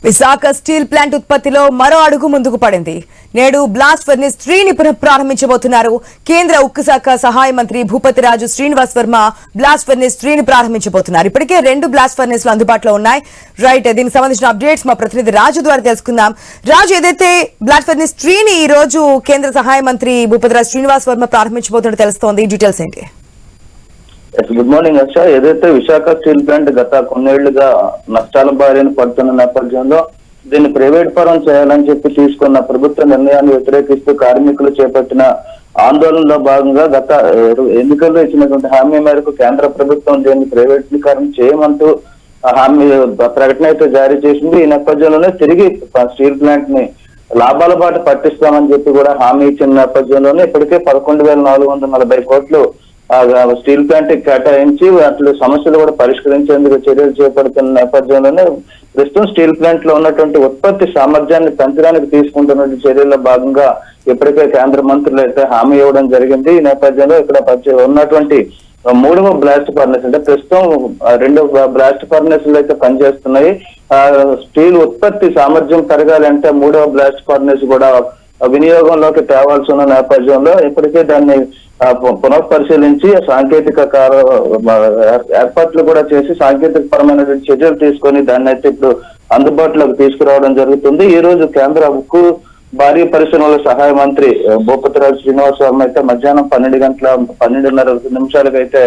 Visakha steel plant ఉత్పత్తిలో మరో అడుగు ముందుకు పడింది. నేడు బ్లాస్ట్ ఫర్నేస్ 3ని ప్రారంభించబోతున్నారు. కేంద్ర ఉక్కు శాఖ సహాయ మంత్రి భూపతిరాజు శ్రీనివాస్ వర్మ బ్లాస్ట్ ఫర్నేస్ 3ని ప్రారంభించబోతున్నారు. ఇప్పటికే 2 బ్లాస్ట్ ఫర్నేస్లు అందుబాటులో ఉన్నాయి. రైట్, దీనికి సంబంధించిన అప్డేట్స్ మా ప్రతినిధి రాజు ద్వారా తెలుసుకుందాం. రాజు, ఏదైతే బ్లాస్ట్ ఫర్నేస్ 3ని ఈ రోజు కేంద్ర సహాయ మంత్రి భూపతిరాజు శ్రీనివాస్ వర్మ ప్రారంభించబోతున్నట్టు తెలుస్తోంది. డీటెయిల్స్ ఏంటి? Good morning Harsha. ఏదైతే విశాఖ స్టీల్ ప్లాంట్ గత కొన్నేళ్లుగా నష్టాల బారిన పడుతున్న నేపథ్యంలో దీన్ని ప్రైవేట్ పరం చేయాలని చెప్పి తీసుకున్న ప్రభుత్వ నిర్ణయాన్ని వ్యతిరేకిస్తూ కార్మికులు చేపట్టిన ఆందోళనలో భాగంగా గత ఎన్నికల్లో ఇచ్చినటువంటి హామీ మేరకు కేంద్ర ప్రభుత్వం దీన్ని ప్రైవేటీకరణ చేయమంటూ హామీ ప్రకటన అయితే జారీ చేసింది. ఈ నేపథ్యంలోనే తిరిగి స్టీల్ ప్లాంట్ ని లాభాల బాట పట్టిస్తామని చెప్పి కూడా హామీ ఇచ్చిన నేపథ్యంలోనే ఇప్పటికే 11,440 కోట్లు స్టీల్ ప్లాంట్ కేటాయించి వాటి సమస్యలు కూడా పరిష్కరించేందుకు చర్యలు చేపడుతున్న నేపథ్యంలోనే ప్రస్తుతం స్టీల్ ప్లాంట్ లో ఉన్నటువంటి ఉత్పత్తి సామర్థ్యాన్ని పెంచడానికి తీసుకుంటున్న చర్యల్లో భాగంగా ఇప్పటికే కేంద్ర మంత్రులు అయితే హామీ ఇవ్వడం జరిగింది. ఈ నేపథ్యంలో ఇక్కడ ఉన్నటువంటి 3వ బ్లాస్ట్ ఫర్నేస్ అంటే ప్రస్తుతం 2 బ్లాస్ట్ ఫర్నేస్లు అయితే పనిచేస్తున్నాయి. స్టీల్ ఉత్పత్తి సామర్థ్యం పెరగాలంటే 3వ బ్లాస్ట్ ఫర్నేస్ కూడా వినియోగంలోకి తేవాల్సి ఉన్న నేపథ్యంలో ఇప్పటికే దాన్ని పునఃపరిశీలించి సాంకేతిక ఏర్పాట్లు కూడా చేసి సాంకేతిక పరమైన చర్యలు తీసుకొని దాన్ని అయితే ఇప్పుడు అందుబాటులోకి తీసుకురావడం జరుగుతుంది. ఈ రోజు కేంద్ర ఉక్కు భారీ పరిశ్రమల సహాయ మంత్రి భూపతిరాజు శ్రీనివాస్ వర్మ అయితే మధ్యాహ్నం 12:30 అయితే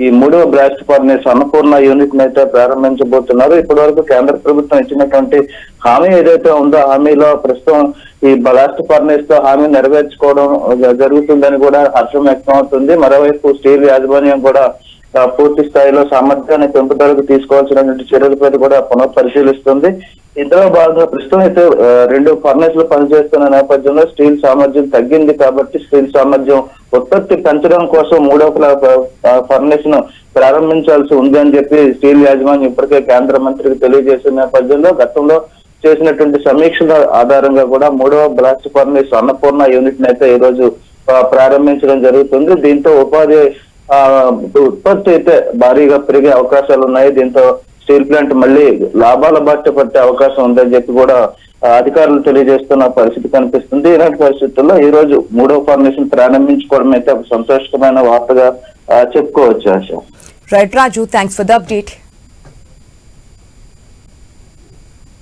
ఈ 3వ బ్లాస్ట్ ఫర్నేస్ అన్నపూర్ణ యూనిట్ ని అయితే ప్రారంభించబోతున్నారు. ఇప్పటి వరకు కేంద్ర ప్రభుత్వం ఇచ్చినటువంటి హామీ ఏదైతే ఉందో హామీలో ప్రస్తుతం ఈ బ్లాస్ట్ ఫర్నేస్ తో హామీ నెరవేర్చుకోవడం జరుగుతుందని కూడా హర్షం వ్యక్తం అవుతుంది. మరోవైపు స్టీల్ యాజమాన్యం కూడా పూర్తి స్థాయిలో సామర్థ్యాన్ని పెంపుదలకు తీసుకోవాల్సినటువంటి చర్యలపై కూడా పునఃపరిశీలిస్తుంది. ఇందులో భాగంగా ప్రస్తుతం అయితే 2 ఫర్నేస్లు పనిచేస్తున్న నేపథ్యంలో స్టీల్ సామర్థ్యం తగ్గింది కాబట్టి స్టీల్ సామర్థ్యం ఉత్పత్తి పెంచడం కోసం 3వ ఫర్నేస్ ను ప్రారంభించాల్సి ఉంది అని చెప్పి స్టీల్ యాజమాన్యం ఇప్పటికే కేంద్ర మంత్రికి తెలియజేసిన నేపథ్యంలో గతంలో చేసినటువంటి సమీక్షల ఆధారంగా కూడా 3వ బ్లాస్ట్ ఫర్నేస్ అన్నపూర్ణ యూనిట్ ని అయితే ఈ రోజు ప్రారంభించడం జరుగుతుంది. దీంతో ఉత్పత్తి అయితే భారీగా పెరిగే అవకాశాలు ఉన్నాయి. దీంతో స్టీల్ ప్లాంట్ మళ్ళీ లాభాల బాట పట్టే అవకాశం ఉందని చెప్పి కూడా అధికారులు తెలియజేస్తున్న పరిస్థితి కనిపిస్తుంది. ఇలాంటి పరిస్థితుల్లో ఈ రోజు 3వ ఫర్నేస్ ప్రారంభించుకోవడం అయితే సంతోషకరమైన వార్తగా చెప్పుకోవచ్చు. Right Raju, thanks for the update.